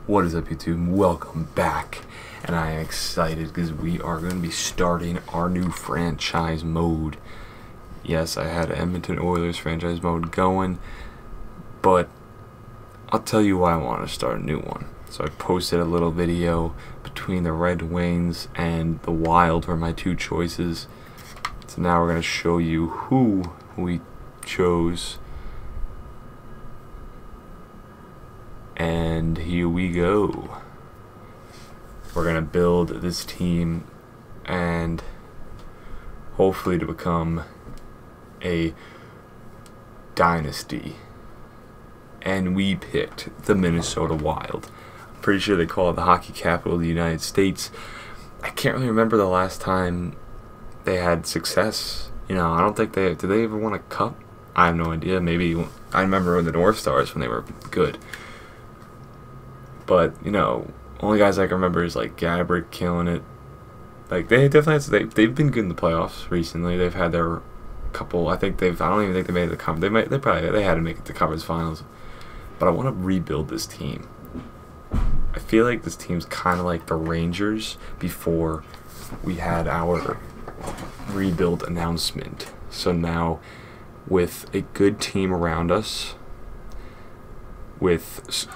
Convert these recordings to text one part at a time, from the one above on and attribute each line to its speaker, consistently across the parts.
Speaker 1: What is up, YouTube? Welcome back, and I am excited because we are going to be starting our new franchise mode. Yes, I had Edmonton Oilers franchise mode going, but I'll tell you why I want to start a new one. So I posted a little video between the Red Wings and the Wild were my two choices. So now we're going to show you who we chose. And here we go. We're going to build this team and hopefully to become a dynasty. And we picked the Minnesota Wild. I'm pretty sure they call it the hockey capital of the United States. I can't really remember the last time they had success. You know, I don't think did they ever win a cup? I have no idea. Maybe I remember when the North Stars when they were good. But, you know, only guys I can remember is like Gaborik killing it. Like they definitely they've been good in the playoffs recently. They've had their couple. I don't even think they made the conference. They had to make it to conference finals. But I want to rebuild this team. I feel like this team's kind of like the Rangers before we had our rebuild announcement. So now, with a good team around us, with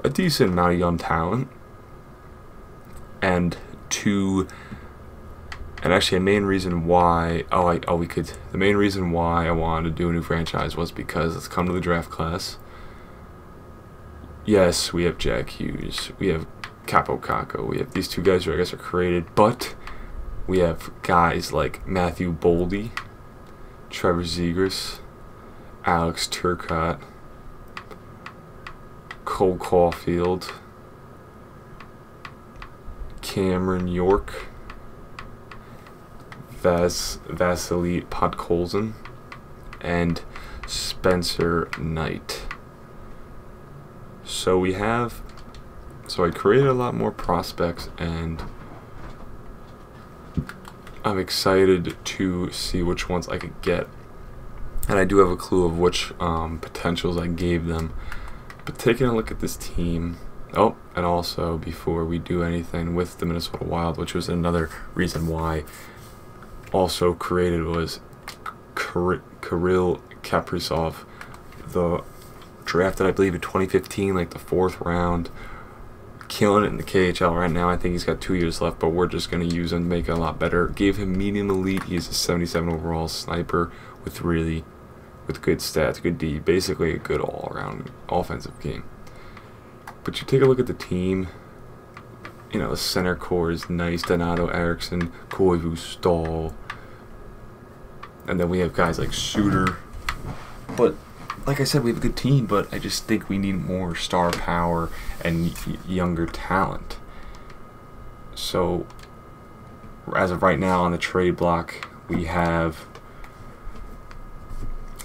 Speaker 1: a decent amount of young talent, and actually a main reason why the main reason why I wanted to do a new franchise was because let's come to the draft class. Yes, we have Jack Hughes, we have Capo Caco, we have these two guys who I guess are created, but we have guys like Matthew Boldy, Trevor Zegras, Alex Turcotte, Cole Caulfield, Cameron York, Vasily Podkolzin, and Spencer Knight. So I created a lot more prospects, and I'm excited to see which ones I could get. And I do have a clue of which potentials I gave them. But taking a look at this team, and also before we do anything with the Minnesota Wild, which was another reason why also created was Kirill Kaprizov, the drafted I believe in 2015, like the 4th round, killing it in the KHL right now. I think he's got 2 years left, but we're just going to use him to make it a lot better. Gave him medium elite. He's a 77 overall sniper with good stats, good D, basically a good all-around offensive game. But you take a look at the team, you know, the center core is nice. Donato Eriksson, Koivu, Stahl, and then we have guys like Suter. But like I said, we have a good team, but I just think we need more star power and younger talent. So as of right now on the trade block, we have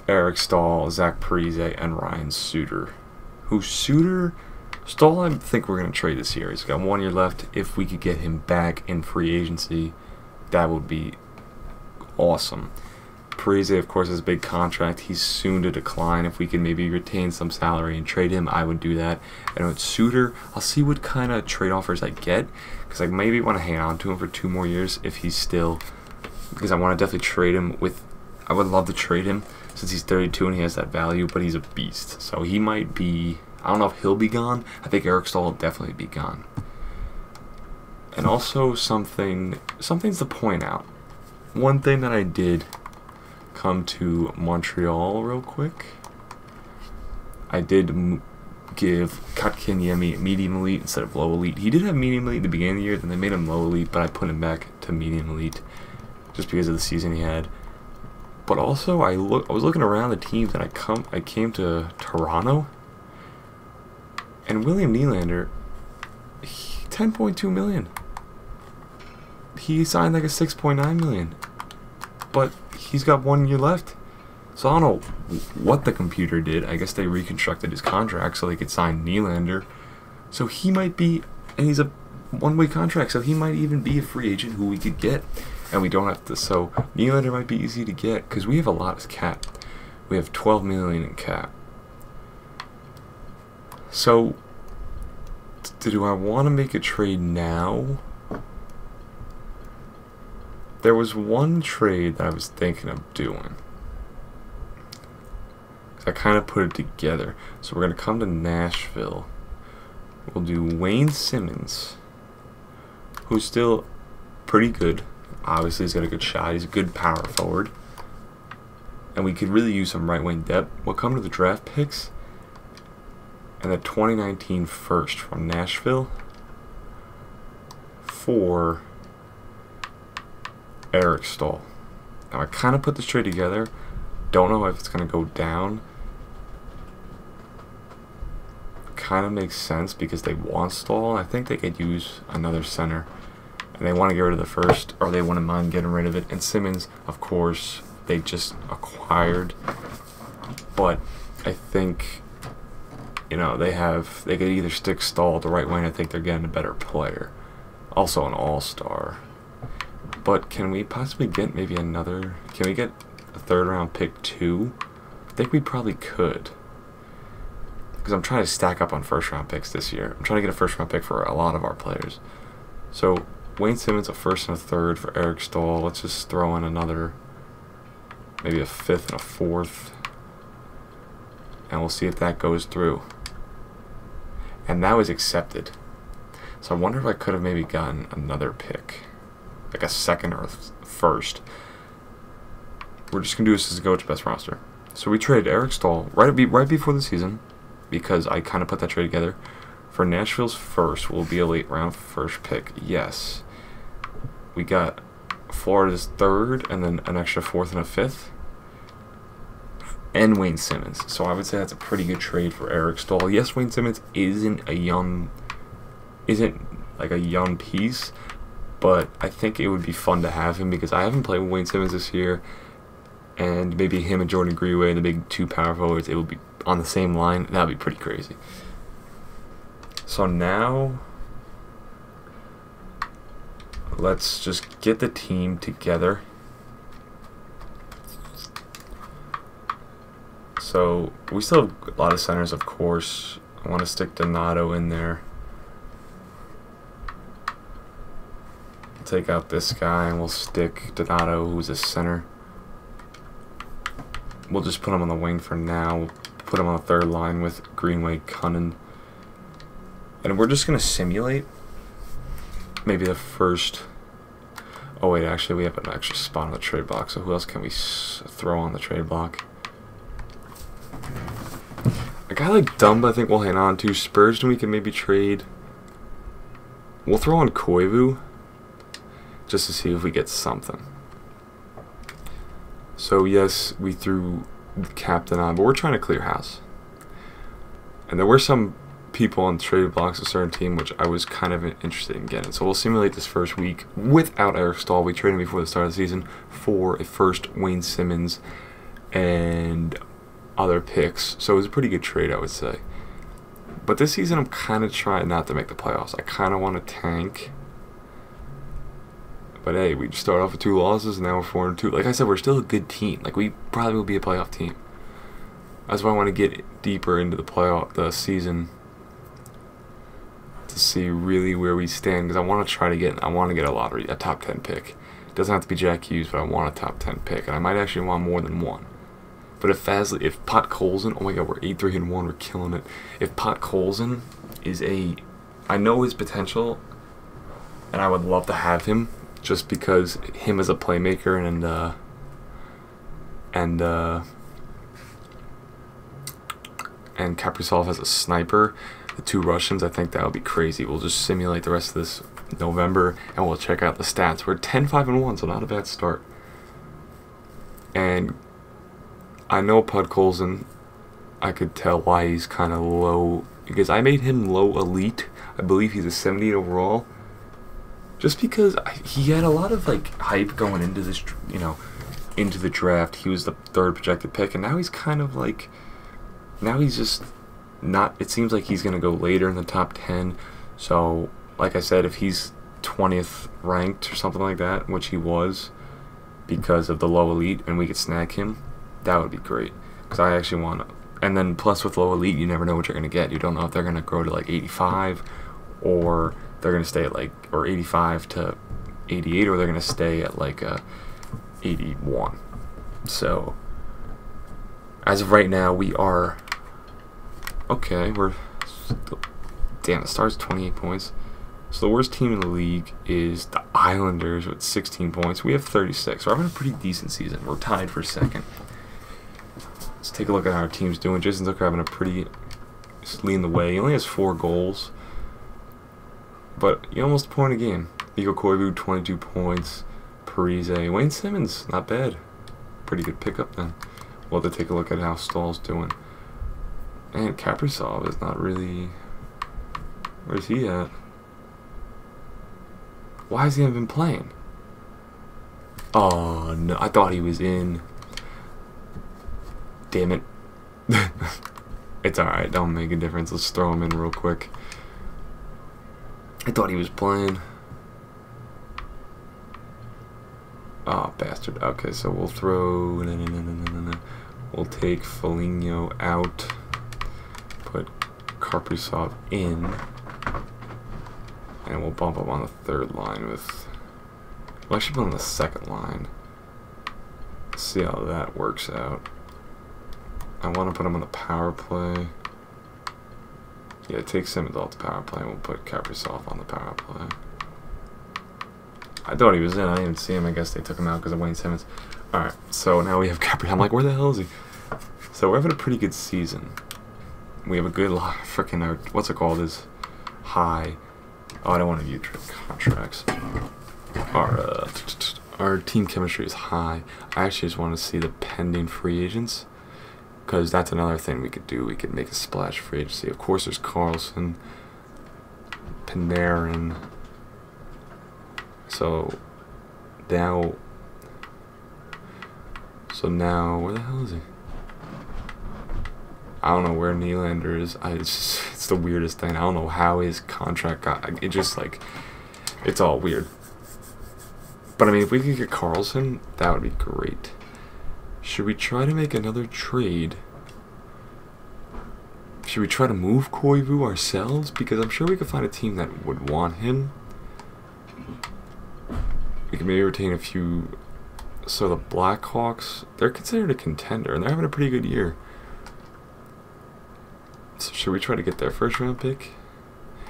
Speaker 1: Eric Stahl, Zach Parise, and Ryan Suter. Stahl, I think we're going to trade this year. He's got 1 year left. If we could get him back in free agency, that would be awesome. Parise, of course, has a big contract. He's soon to decline. If we can maybe retain some salary and trade him, I would do that. And with Suter, I'll see what kind of trade offers I get, because I maybe want to hang on to him for 2 more years if he's still, because I want to definitely trade him with, I would love to trade him since he's 32 and he has that value, but he's a beast. So he might be, I don't know if he'll be gone. I think Eric Stahl will definitely be gone. And also something's to point out. One thing that I did come to Montreal real quick, I did give Kotkaniemi medium elite instead of low elite. He did have medium elite at the beginning of the year, then they made him low elite, but I put him back to medium elite just because of the season he had. But also, I was looking around the teams, and I came to Toronto, and William Nylander, $10.2 million. He signed like a $6.9 million, but he's got 1 year left. So I don't know what the computer did. I guess they reconstructed his contract so they could sign Nylander. So he might be, and he's a one-way contract, so he might even be a free agent who we could get. And we don't have to, so Nylander might be easy to get because we have a lot of cap. We have $12 million in cap. So Do I want to make a trade now? There was one trade that I was thinking of doing. I kind of put it together. So we're going to come to Nashville. We'll do Wayne Simmons, who's still pretty good. Obviously, he's got a good shot. He's a good power forward. And we could really use some right wing depth. We'll come to the draft picks. And the 2019 first from Nashville for Eric Staal. Now, I kind of put this trade together. Don't know if it's going to go down. Kind of makes sense because they want Staal. I think they could use another center. And they want to get rid of the first, or they wouldn't mind getting rid of it. And Simmons, of course, they just acquired. But I think, you know, they could either stick Staal the right wing. I think they're getting a better player. Also an all-star. But can we possibly get maybe another? Can we get a third-round pick too? I think we probably could. Because I'm trying to stack up on first-round picks this year. I'm trying to get a first-round pick for a lot of our players. So Wayne Simmons, a first and a third for Eric Staal. Let's just throw in another, maybe a fifth and a fourth. And we'll see if that goes through. And that was accepted. So I wonder if I could have maybe gotten another pick. Like a second or a first. We're just going to do this as a coach best roster. So we traded Eric Staal right before the season, because I kind of put that trade together. For Nashville's first, will be a late round first pick. Yes. We got Florida's third, and then an extra fourth and a fifth. And Wayne Simmons. So I would say that's a pretty good trade for Eric Staal. Yes, Wayne Simmons isn't like a young piece, but I think it would be fun to have him because I haven't played with Wayne Simmons this year. And maybe him and Jordan Greenway, the big two power forwards, it would be on the same line. That would be pretty crazy. So now, let's just get the team together. So we still have a lot of centers, of course. I want to stick Donato in there. Take out this guy and we'll stick Donato, who's a center. We'll just put him on the wing for now. We'll put him on the third line with Greenway, Cunnin. And we're just going to simulate maybe the first... Oh wait, actually we have an extra spot on the trade block, so who else can we throw on the trade block? A guy like Dumba I think we'll hang on to. Spurgeon we can maybe trade. We'll throw on Koivu just to see if we get something. So yes, we threw the captain on, but we're trying to clear house. And there were some people on trade blocks, a certain team, which I was kind of interested in getting. So we'll simulate this first week without Eric Staal. We traded him before the start of the season for a first Wayne Simmons and other picks. So it was a pretty good trade, I would say. But this season I'm kind of trying not to make the playoffs. I kind of want to tank. But hey, we start off with 2 losses, and now we're 4-2. Like I said, we're still a good team. Like we probably will be a playoff team. That's why I want to get deeper into the season to see really where we stand. Because I want to get a top 10 pick. It doesn't have to be Jack Hughes, but I want a top 10 pick, and I might actually want more than one. But if Podkolzin, oh my God, we're 8-3-1, we're killing it. If Podkolzin is I know his potential, and I would love to have him. Just because him as a playmaker and Kaprizov as a sniper, the 2 Russians, I think that would be crazy. We'll just simulate the rest of this November and we'll check out the stats. We're 10-5-1, so not a bad start. And I know Podkolzin, I could tell why he's kind of low, because I made him low elite. I believe he's a 78 overall. Just because he had a lot of like hype going into this, into the draft. He was the 3rd projected pick, and now he's kind of like, now he's just not. It seems like he's gonna go later in the top 10. So, like I said, if he's 20th ranked or something like that, which he was, because of the low elite, and we could snag him, that would be great. Because I actually want to. And then plus with low elite, you never know what you're gonna get. You don't know if they're gonna grow to like 85. or they're going to stay at like, or 85 to 88, or they're going to stay at like a 81. So as of right now, we are okay. We're still, damn, the Stars 28 points. So the worst team in the league is the Islanders with 16 points. We have 36. We're having a pretty decent season. We're tied for second. Let's take a look at how our team's doing. Jason Zucker having a pretty, just leading the way. He only has 4 goals, but he almost a point a game. Mikko Koivu, 22 points. Parise. Wayne Simmons, not bad. Pretty good pickup then. We'll have to take a look at how Stahl's doing. And Kaprizov is not really... Where's he at? Why has he even been playing? Oh, no. I thought he was in. Damn it. It's alright. Don't make a difference. Let's throw him in real quick. I thought he was playing. Oh, bastard. Okay, so we'll throw... We'll take Foligno out. Put Kaprizov in. And we'll bump up on the third line with... We'll actually put on the second line. See how that works out. I want to put him on the power play. Yeah, take Simmons off the power play and we'll put Kaprizov on the power play. I thought he was in. I didn't even see him. I guess they took him out because of Wayne Simmons. Alright, so now we have Kaprizov. I'm like, where the hell is he? So we're having a pretty good season. We have a good lot. Freaking, what's it called? Is high. Oh, I don't want to view contracts. Our team chemistry is high. I actually just want to see the pending free agents, because that's another thing we could do. We could make a splash free agency. Of course, there's Carlson, Panarin. So now, where the hell is he? I don't know where Nylander is. It's the weirdest thing. I don't know how his contract got. It just like, it's all weird. But I mean, if we could get Carlson, that would be great. Should we try to make another trade? Should we try to move Koivu ourselves? Because I'm sure we could find a team that would want him. We can maybe retain a few. So the Blackhawks, they're considered a contender, and they're having a pretty good year. So should we try to get their first round pick?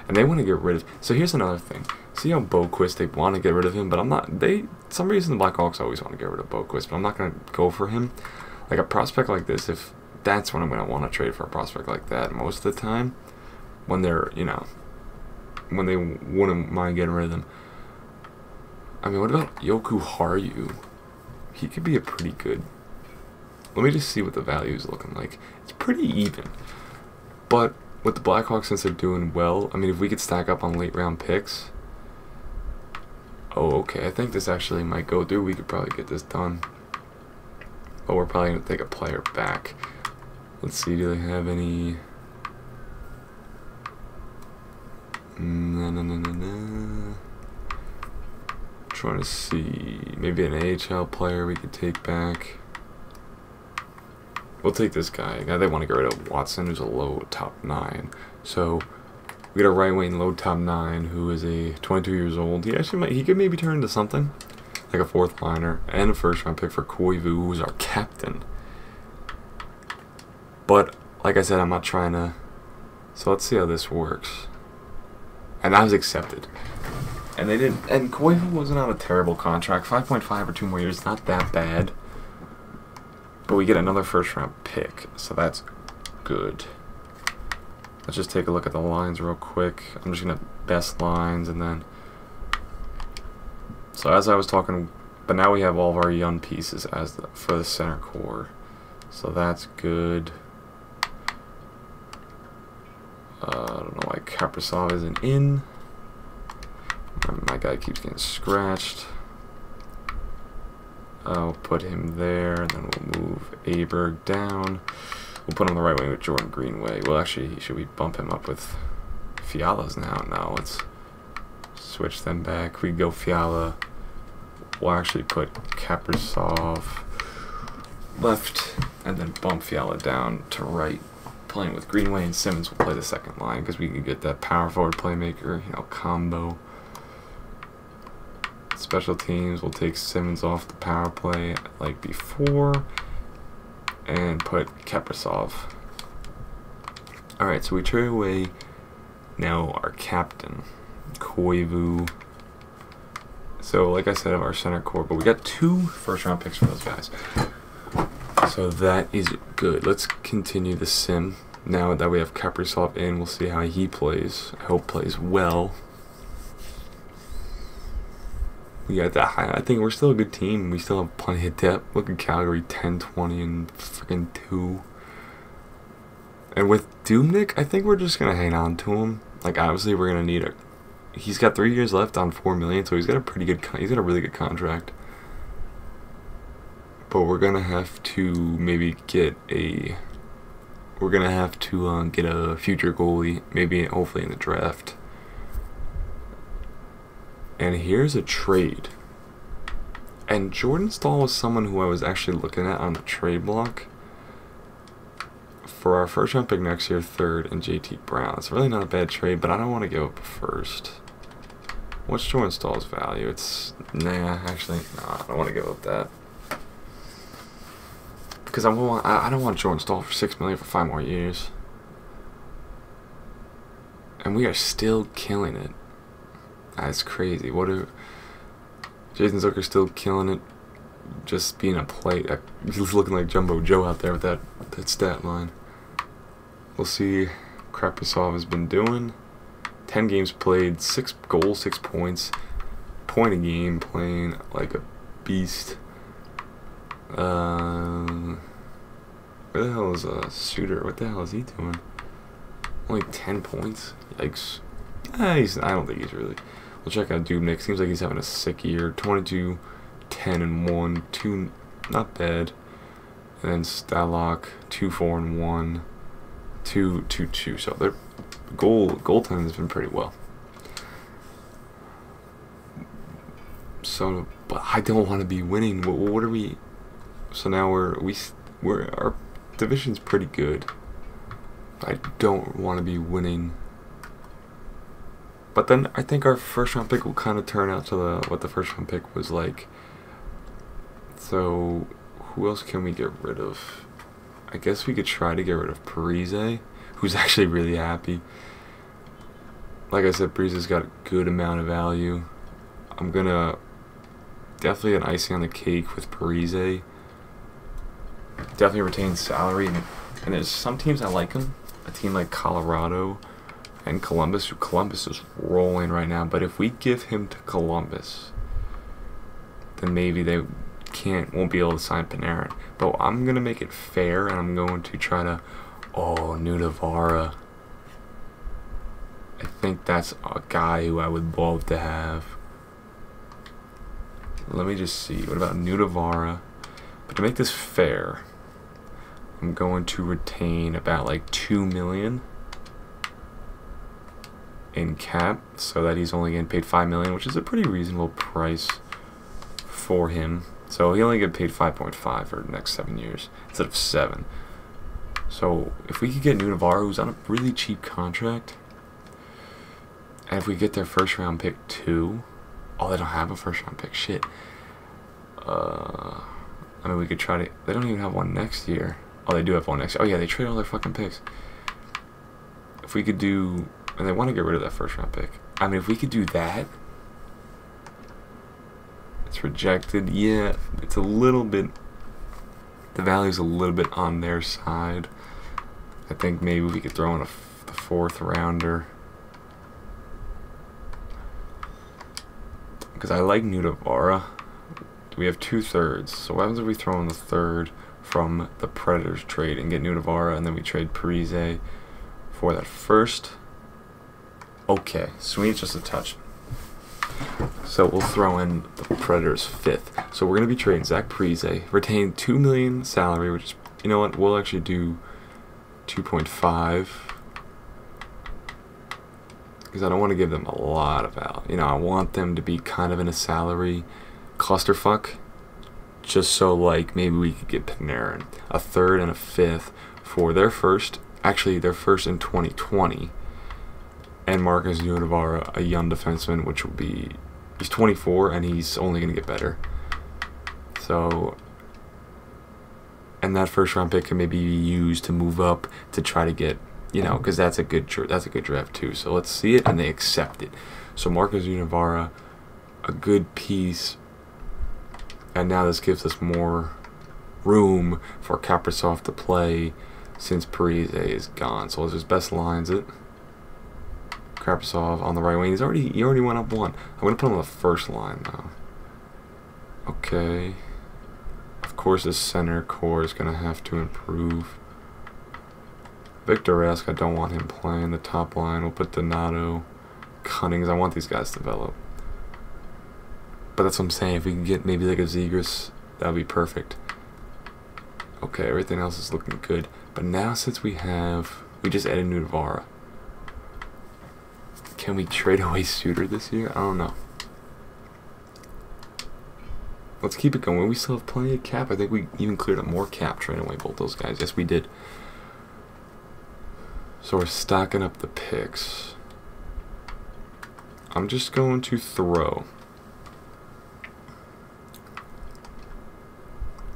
Speaker 1: And they want to get rid of... So here's another thing. See how Boquist, they want to get rid of him, but I'm not... some reason the Blackhawks always want to get rid of Boquist, but I'm not going to go for him. Like a prospect like this, if that's when I'm going to want to trade for a prospect like that most of the time, when they're, you know, when they wouldn't mind getting rid of them. I mean, what about Yoku Haru? He could be a pretty good... Let me just see what the value is looking like. It's pretty even. But with the Blackhawks, since they're doing well, I mean, if we could stack up on late round picks... Oh, okay. I think this actually might go through. We could probably get this done. But we're probably going to take a player back. Let's see, do they have any... Trying to see, maybe an AHL player we could take back. We'll take this guy. Now they want to get rid of Watson, who's a low top 9. So we got a right wing low top 9 who is a 22 years old. He actually he could maybe turn into something like a fourth liner, and a first round pick for Koivu, who's our captain. But like I said, I'm not trying to. So let's see how this works. And that was accepted. And they didn't. And Koivu wasn't on a terrible contract. 5.5 or 2 more years, not that bad. But we get another first round pick, so that's good. Let's just take a look at the lines real quick. I'm just gonna best lines and then. So as I was talking, but now we have all of our young pieces as for the center core, so that's good. I don't know why Kaprizov isn't in. My guy keeps getting scratched. I'll put him there, and then we'll move Aberg down. We'll put him on the right wing with Jordan Greenway. Well, actually, should we bump him up with Fiala's now? No, let's switch them back. We go Fiala. We'll actually put Kaprizov left, and then bump Fiala down to right. playing with Greenway and Simmons will play the second line because we can get that power forward playmaker, you know, combo. Special teams will take Simmons off the power play like before and put Kaprizov. Alright, so we trade away now our captain, Koivu. So like I said, of our center core, but we got 2 first-round picks for those guys. So that is good. Let's continue the sim. Now that we have Kaprizov in, we'll see how he plays. I hope plays well. We got that high. I think we're still a good team. We still have plenty of depth. Look at Calgary, 10, 20, and freaking 2. And with Dubnyk, I think we're just gonna hang on to him. Like obviously, we're gonna need a. He's got 3 years left on $4 million, so he's got a pretty good. He's got a really good contract. But we're gonna have to maybe get a. We're gonna have to get a future goalie, maybe hopefully in the draft. And here's a trade. And Jordan Staal was someone who I was actually looking at on the trade block for our first round pick next year, 3rd, and JT Brown. It's really not a bad trade, but I don't want to give up a first. What's Jordan Staal's value? It's actually, I don't want to give up that. Because I don't want Jordan Staal for $6 million for 5 more years. And we are still killing it. That's crazy. Jason Zucker's still killing it, just being a plate. He's looking like Jumbo Joe out there with that stat line. We'll see. Kaprizov has been doing 10 games played, 6 goals, 6 points, point a game, playing like a beast. Where the hell is Suter? What the hell is he doing? Only 10 points. Yikes. I don't think he's really. We'll check out Dubnyk. Seems like he's having a sick year. 22, 10 and 1, 2, not bad. And then Stalock, 2, 4 and 1, 2, 2, 2. So their goaltending has been pretty well. So, but I don't want to be winning. What are we? So now our division's pretty good. I don't want to be winning. But then I think our first round pick will kind of turn out to what the first round pick was like. So who else can we get rid of? I guess we could try to get rid of Parise, who's actually really happy. Like I said, Parise's got a good amount of value. I'm gonna definitely an icing on the cake with Parise. Definitely retain salary, and there's some teams I like him. A team like Colorado and Columbus. Columbus is rolling right now, but if we give him to Columbus, then maybe they won't be able to sign Panarin. But I'm gonna make it fair, and I'm going to try to. Oh, Nudavara. I think that's a guy who I would love to have. Let me just see. What about Nudavara? But to make this fair, I'm going to retain about like $2 million in cap, so that he's only getting paid $5 million, which is a pretty reasonable price for him. So he only get paid 5.5 for the next 7 years instead of 7. So if we could get Nudavara, who's on a really cheap contract, and if we get their first round pick too, oh, they don't have a first round pick. Shit. I mean, we could try to. They don't even have one next year. Oh, they do have one next year. Oh yeah, they trade all their fucking picks. If we could do, and they want to get rid of that first round pick. I mean, if we could do that, it's rejected. Yeah, it's a little bit. The value's a little bit on their side. I think maybe we could throw in the 4th rounder. Because I like Nudavara. We have 2/3. So what happens if we throw in the 3rd from the Predators trade and get Nudavara, and then we trade Parise for that first? Okay, sweet, just a touch. So we'll throw in the Predators 5th. So we're going to be trading Zach Parise, retain $2 million salary, which is, you know what, we'll actually do 2.5. Because I don't want to give them a lot of value. You know, I want them to be kind of in a salary clusterfuck, just so like maybe we could get Panarin, a 3rd and a 5th for their first Actually, they're first in 2020. And Marcus Univara, a young defenseman, which will be... He's 24, and he's only going to get better. So... And that first round pick can maybe be used to move up to try to get, you know, because that's a good draft too. So let's see it, and they accept it. So Marcus Univara, a good piece, and now this gives us more room for Kaprizov to play since Parise is gone. So let's just best lines it. Kaprizov on the right wing. He already went up one. I'm gonna put him on the first line now. Okay. Of course, the center core is gonna have to improve. Victor Rask, I don't want him playing the top line. We'll put Donato, Cunnings. I want these guys to develop. But that's what I'm saying. If we can get maybe like a Zegras, that'd be perfect. Okay, everything else is looking good. But now since we just added Nudavara. Can we trade away Suter this year? I don't know. Let's keep it going. We still have plenty of cap. I think we even cleared up more cap trading away both those guys. Yes, we did. So we're stacking up the picks. I'm just going to throw.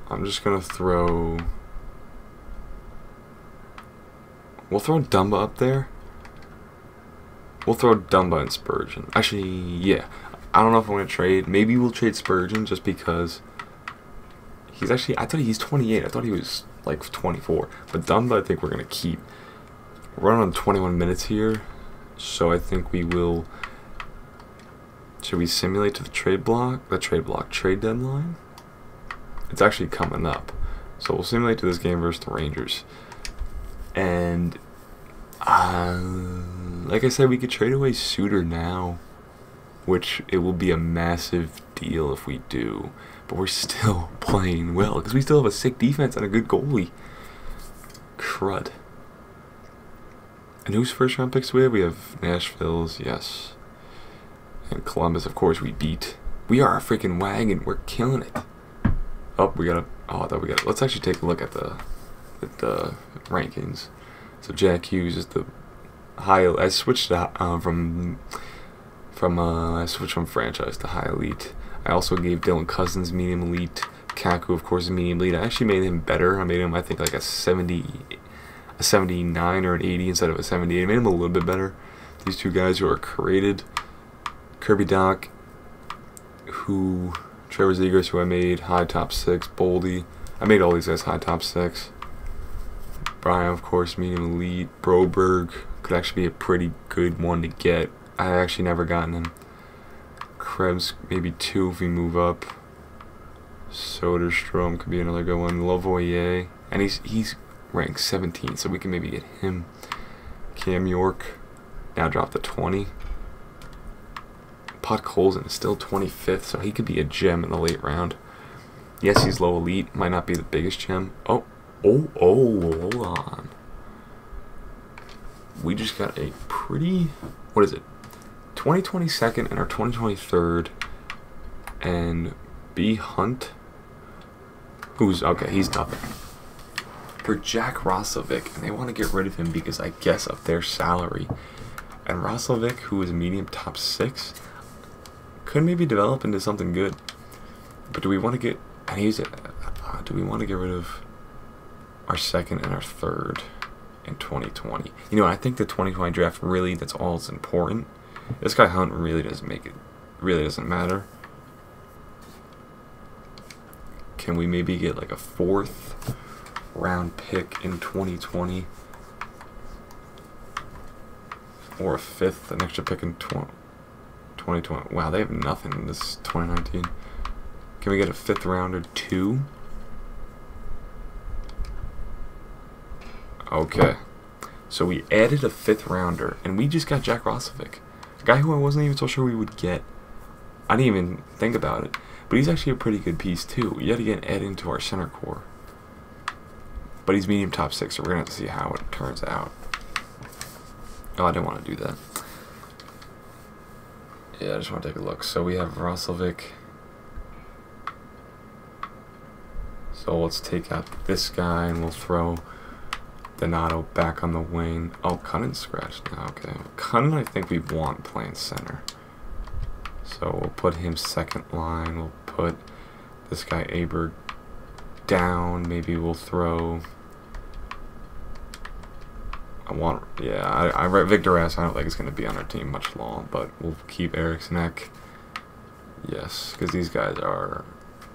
Speaker 1: I'm just going to throw. We'll throw Dumba up there. We'll throw Dumba and Spurgeon. Actually, yeah. I don't know if I'm going to trade. Maybe we'll trade Spurgeon just because he's actually... I thought he's 28. I thought he was like 24. But Dumba, I think we're going to keep. We're running on 21 minutes here. So I think we will... Should we simulate to the trade block? Trade deadline? It's actually coming up. So we'll simulate to this game versus the Rangers. And... like I said, we could trade away Suter now, which it will be a massive deal if we do. But we're still playing well because we still have a sick defense and a good goalie. Crud. And whose first round picks do we have? We have Nashville's, yes. And Columbus, of course, we beat. We are a freaking wagon. We're killing it. Oh, we gotta. Oh, I thought we got. Let's actually take a look at the rankings. So Jack Hughes is the high. I switched from franchise to high elite. I also gave Dylan Cousins medium elite. Kaku, of course, is medium elite. I actually made him better. I made him, I think, like a 79 or an 80 instead of a 78. I made him a little bit better. These two guys who are created. Kirby Doc, Trevor Zegras, who I made high top 6. Boldy, I made all these guys high top 6. Brian, of course, medium elite. Broberg could actually be a pretty good one to get. I actually never gotten him. Krebs, maybe 2 if we move up. Soderstrom could be another good one. Lavoie, and he's ranked 17, so we can maybe get him. Cam York, now dropped to 20. Podkolzin is still 25th, so he could be a gem in the late round. Yes, he's low elite, might not be the biggest gem. Oh, hold on. We just got a pretty, what is it? 2022nd and our 2023rd, and B. Hunt, who's, okay, he's nothing. For Jack Roslovic, and they want to get rid of him because I guess of their salary. And Roslovic, who is a medium top 6, could maybe develop into something good. But do we want to get, and do we want to get rid of our 2nd and our 3rd in 2020? You know, I think the 2020 draft really, that's all that's important. This guy Hunt really doesn't make it, really doesn't matter. Can we maybe get like a 4th round pick in 2020? Or a 5th, an extra pick in 2020. Wow, they have nothing in this 2019. Can we get a 5th rounder too? Okay. So we added a 5th rounder, and we just got Jack Roslovic. A guy who I wasn't even so sure we would get. I didn't even think about it. But he's actually a pretty good piece too. Yet again, add into our center core. But he's medium top 6, so we're going to have to see how it turns out. Oh, I didn't want to do that. Yeah, I just want to take a look. So we have Roslovic. So let's take out this guy and we'll throw Donato back on the wing. Oh, Cunnin's scratched now. Okay. Cunnin, I think we want playing center. So we'll put him second line. We'll put this guy Aberg down. Maybe we'll throw... I write Victor S. I don't think it's going to be on our team much long, but we'll keep Eriksson Ek. Yes, because these guys are...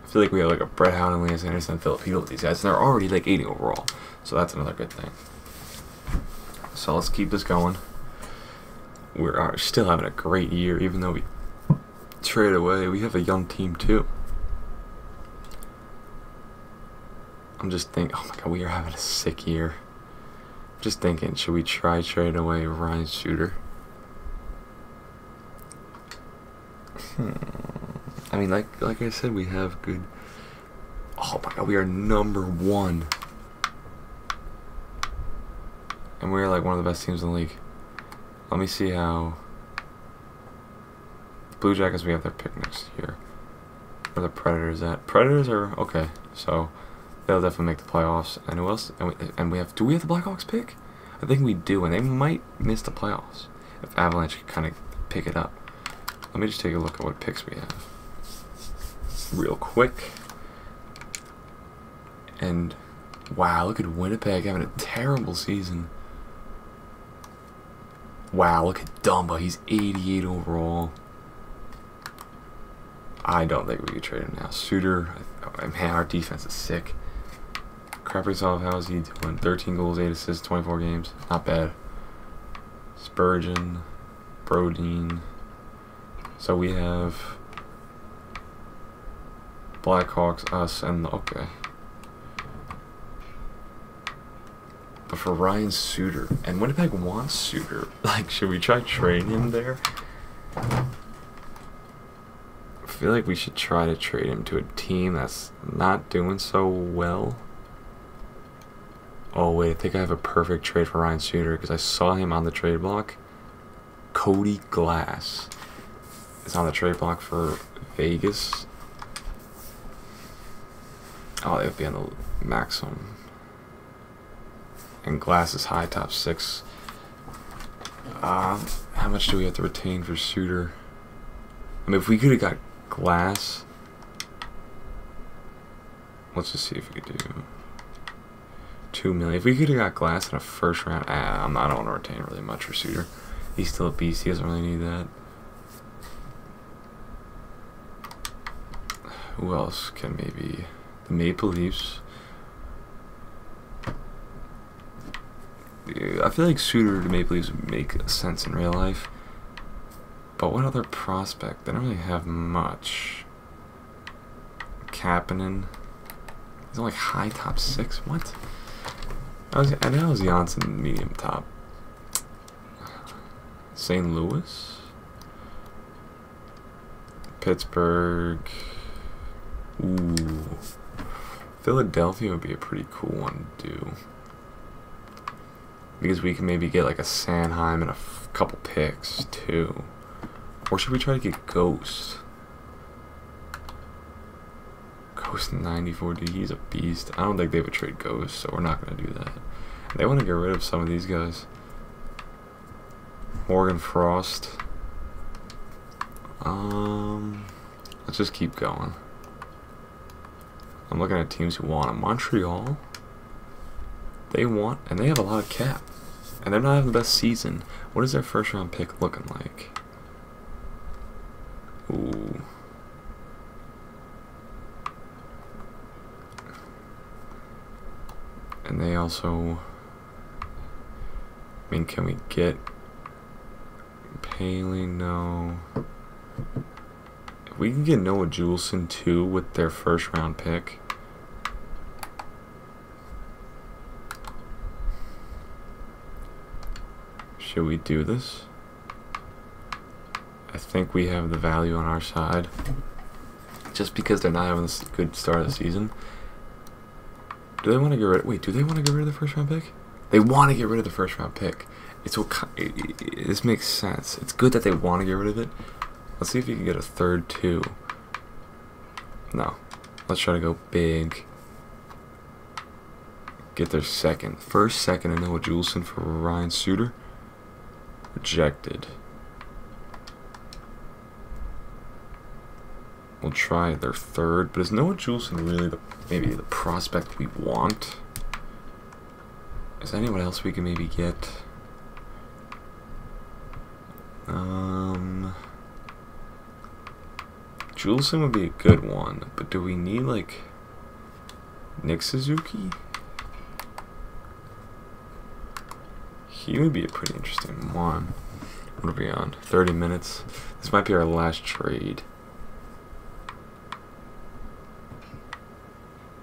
Speaker 1: I feel like we have like a Brett Howden, Lance Anderson, Filipino with these guys, and they're already like 80 overall. So that's another good thing. So let's keep this going. We're still having a great year, even though we trade away. We have a young team too. I'm just thinking, oh my god, we are having a sick year. Just thinking, should we try trade away Ryan Suter? I mean, like I said, we have good. Oh my god, we are #1, and we're like one of the best teams in the league. Let me see how. Blue Jackets, we have their pick next year. Where the Predators at? Predators are okay, so they'll definitely make the playoffs. And who else? And we have. Do we have the Blackhawks pick? I think we do, and they might miss the playoffs if Avalanche can kind of pick it up. Let me just take a look at what picks we have real quick. And wow, look at Winnipeg having a terrible season. Wow, look at Dumba. He's 88 overall. I don't think we could trade him now. Suter, man, our defense is sick. Kaprizov, how's he doing? 13 goals, 8 assists, 24 games. Not bad. Spurgeon, Brodin. So we have Blackhawks, us, and okay. But for Ryan Suter, and Winnipeg wants Suter. Like, should we try trading him there? I feel like we should try to trade him to a team that's not doing so well. Oh wait, I think I have a perfect trade for Ryan Suter because I saw him on the trade block. Cody Glass is on the trade block for Vegas. Oh, they would be on the maximum. And Glass is high, top 6. How much do we have to retain for Suter? I mean, if we could have got Glass, let's just see if we could do 2 million. If we could have got Glass in a first round, I don't want to retain really much for Suter. He's still a beast. He doesn't really need that. Who else can maybe? The Maple Leafs. I feel like Suter to Maple Leafs would make sense in real life. But what other prospect? They don't really have much. Kapanen. He's only high top 6. What? I know it was Janssen medium top. St. Louis. Pittsburgh. Ooh. Philadelphia would be a pretty cool one to do. Because we can maybe get like a Sanheim and a couple picks too. Or should we try to get Ghost? Ghost 94, dude, he's a beast. I don't think they would trade Ghost, so we're not going to do that. They want to get rid of some of these guys. Morgan Frost. Let's just keep going. I'm looking at teams who want him. Montreal. They want, and they have a lot of cap. And they're not having the best season. What is their first round pick looking like? Ooh. And they also, I mean, can we get Paley? No. If we can get Noah Juleson too with their first round pick. Should we do this? I think we have the value on our side. Just because they're not having this good start of the season. Do they want to get rid? Wait, do they want to get rid of the first round pick? They want to get rid of the first round pick. It's okay. This makes sense. It's good that they want to get rid of it. Let's see if we can get a third too. No. Let's try to go big. get their second. First, second, and Noah Juleson for Ryan Suter. Rejected. We'll try their third, but is Noah Juleson really maybe the prospect we want? Is there anyone else we can maybe get? Juleson would be a good one, but do we need like Nick Suzuki? He would be a pretty interesting one. What are we on? 30 minutes. This might be our last trade.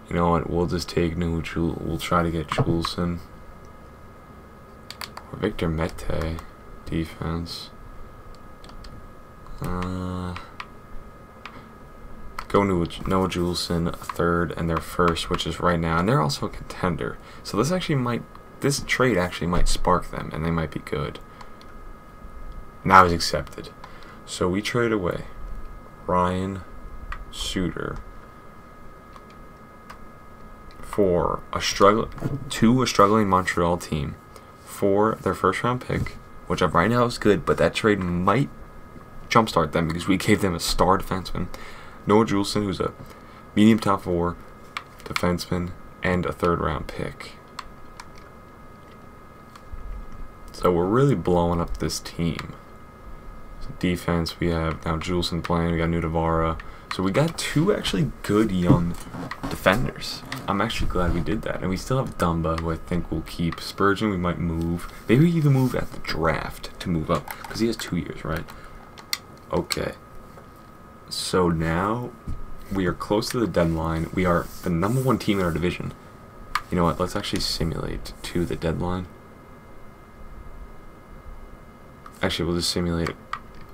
Speaker 1: You know what? We'll just take we'll try to get Juleson. Or Victor Mete. Defense. Go Noah Juleson, a third, and their first, which is right now. And they're also a contender. So this trade actually might spark them, and they might be good. Now he's accepted. So we trade away Ryan Suter for a struggling Montreal team for their first round pick, which right now is good, but that trade might jumpstart them because we gave them a star defenseman, Noah Juleson, who's a medium top 4 defenseman, and a third round pick. So we're really blowing up this team. So defense, we have now Juleson playing, we got Nudavara. So we got 2 actually good young defenders. I'm actually glad we did that. And we still have Dumba, who I think we'll keep. Spurgeon, we might move. Maybe we even move at the draft to move up, because he has 2 years, right? Okay. So now we are close to the deadline. We are the #1 team in our division. You know what? Let's actually simulate to the deadline. Actually, we'll just simulate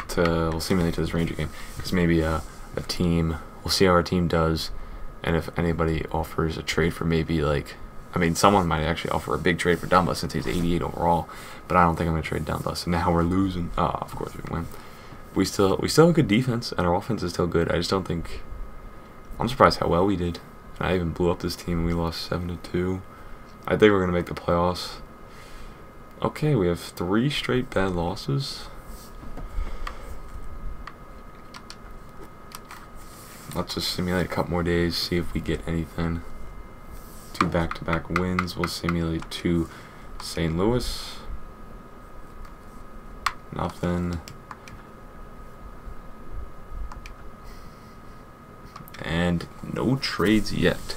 Speaker 1: to this Ranger game, because maybe a team. We'll see how our team does, and if anybody offers a trade for maybe like, I mean, someone might actually offer a big trade for Dumba since he's 88 overall, but I don't think I'm gonna trade Dumba. So now we're losing. Of course we win. We still have good defense, and our offense is still good. I just don't think. I'm surprised how well we did. I even blew up this team and we lost 7-2. I think we're gonna make the playoffs. Okay, we have 3 straight bad losses. Let's just simulate a couple more days, see if we get anything. 2 back-to-back wins. We'll simulate to St. Louis. Nothing. And no trades yet.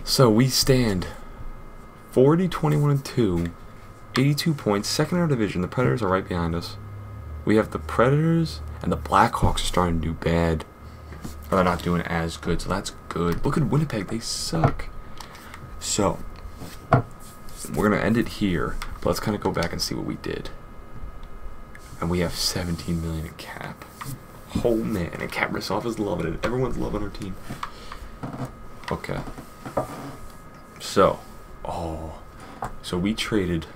Speaker 1: So we stand 40-21-2, 82 points, second in our division. The Predators are right behind us. We have the Predators, and the Blackhawks are starting to do bad. Or they're not doing as good, so that's good. Look at Winnipeg, they suck. So we're gonna end it here, but let's kind of go back and see what we did. And we have 17 million in cap. Oh man, and Kaprizov is loving it. Everyone's loving our team. Okay. So we traded.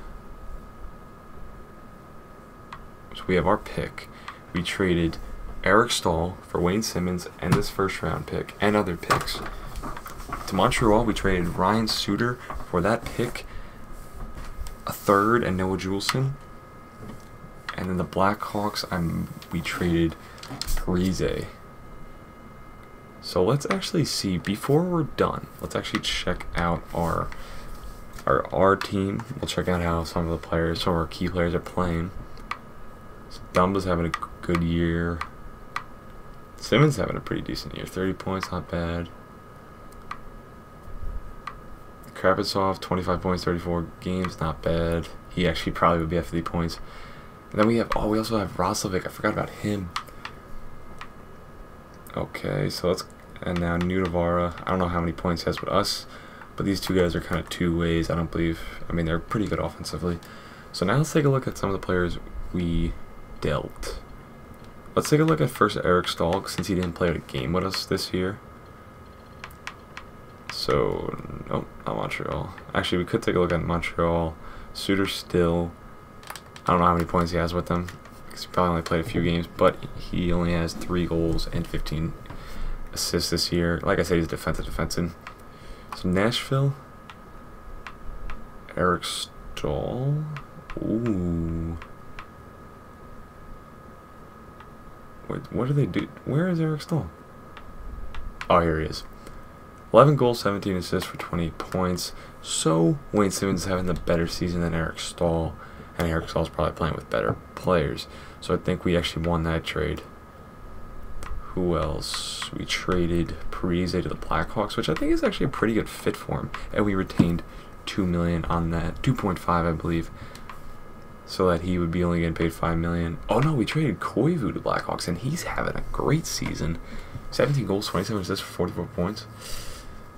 Speaker 1: So we have our pick. We traded Eric Stahl for Wayne Simmons and this first round pick and other picks. To Montreal, we traded Ryan Suter for that pick, a third, and Noah Juleson. And then the Blackhawks, we traded Parise. So let's actually see, before we're done, let's actually check out our team. We'll check out how some of our key players are playing. So Dumba's having a good year. Simmons having a pretty decent year. 30 points, not bad. Kaprizov, 25 points, 34 games, not bad. He actually probably would be at 50 points. And then we also have Roslovic. I forgot about him. Okay, so and now Nudavara. I don't know how many points he has with us, but these 2 guys are kind of 2 ways. I mean, they're pretty good offensively. So now let's take a look at some of the players we dealt. Let's take a look at first Eric Stahl, since he didn't play a game with us this year. So, nope, not Montreal. Actually, we could take a look at Montreal. Suter still. I don't know how many points he has with them, because he probably only played a few games, but he only has 3 goals and 15 assists this year. Like I said, he's defensive. So Nashville, Eric Stahl. Ooh. Wait, what do they do? Where is Eric Stahl? Oh, here he is. 11 goals, 17 assists for 28 points. So, Wayne Simmonds is having the better season than Eric Stahl. And Eric Stahl's probably playing with better players. So I think we actually won that trade. Who else? We traded Parise to the Blackhawks, which I think is actually a pretty good fit for him. And we retained $2 million on that. 2.5, I believe. So that he would be only getting paid $5 million. Oh no, we traded Koivu to Blackhawks, and he's having a great season. 17 goals, 27 assists for 44 points.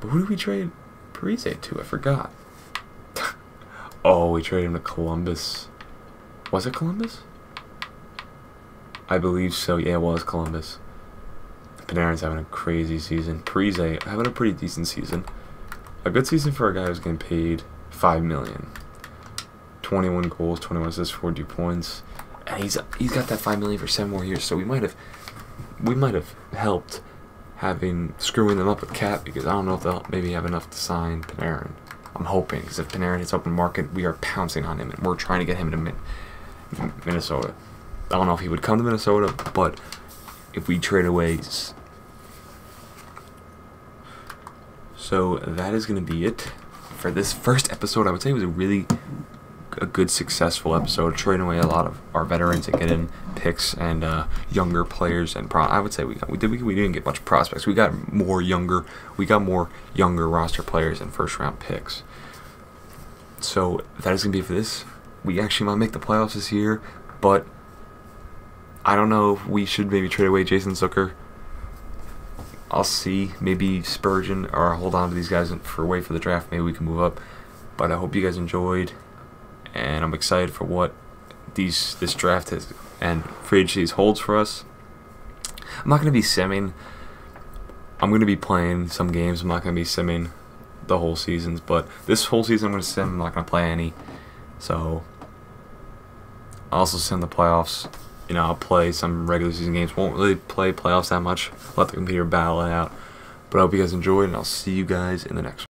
Speaker 1: But who did we trade Parise to? I forgot. Oh, we traded him to Columbus. Was it Columbus? I believe so. Yeah, it was Columbus. Panarin's having a crazy season. Parise having a pretty decent season. A good season for a guy who's getting paid $5 million. 21 goals, 21 assists, 42 points, and he's got that $5 million for 7 more years. So we might have helped screwing them up with cap, because I don't know if they'll maybe have enough to sign Panarin. I'm hoping, because if Panarin hits open market, we are pouncing on him, and we're trying to get him to Minnesota. I don't know if he would come to Minnesota, but if we trade away. So that is going to be it for this first episode. I would say it was a good, successful episode, trading away a lot of our veterans and getting picks and younger players. And I would say we didn't get much prospects. We got more younger roster players and first round picks. So that is gonna be it for this. We actually might make the playoffs this year, but I don't know if we should maybe trade away Jason Zucker. I'll see. Maybe Spurgeon, or hold on to these guys for the draft. Maybe we can move up. But I hope you guys enjoyed, and I'm excited for what this draft is and free agency holds for us. I'm not going to be simming. I'm going to be playing some games. I'm not going to be simming the whole seasons, but this whole season I'm going to sim. I'm not going to play any. So I'll also sim the playoffs. You know, I'll play some regular season games. Won't really play playoffs that much. Let the computer battle it out. But I hope you guys enjoyed, and I'll see you guys in the next one.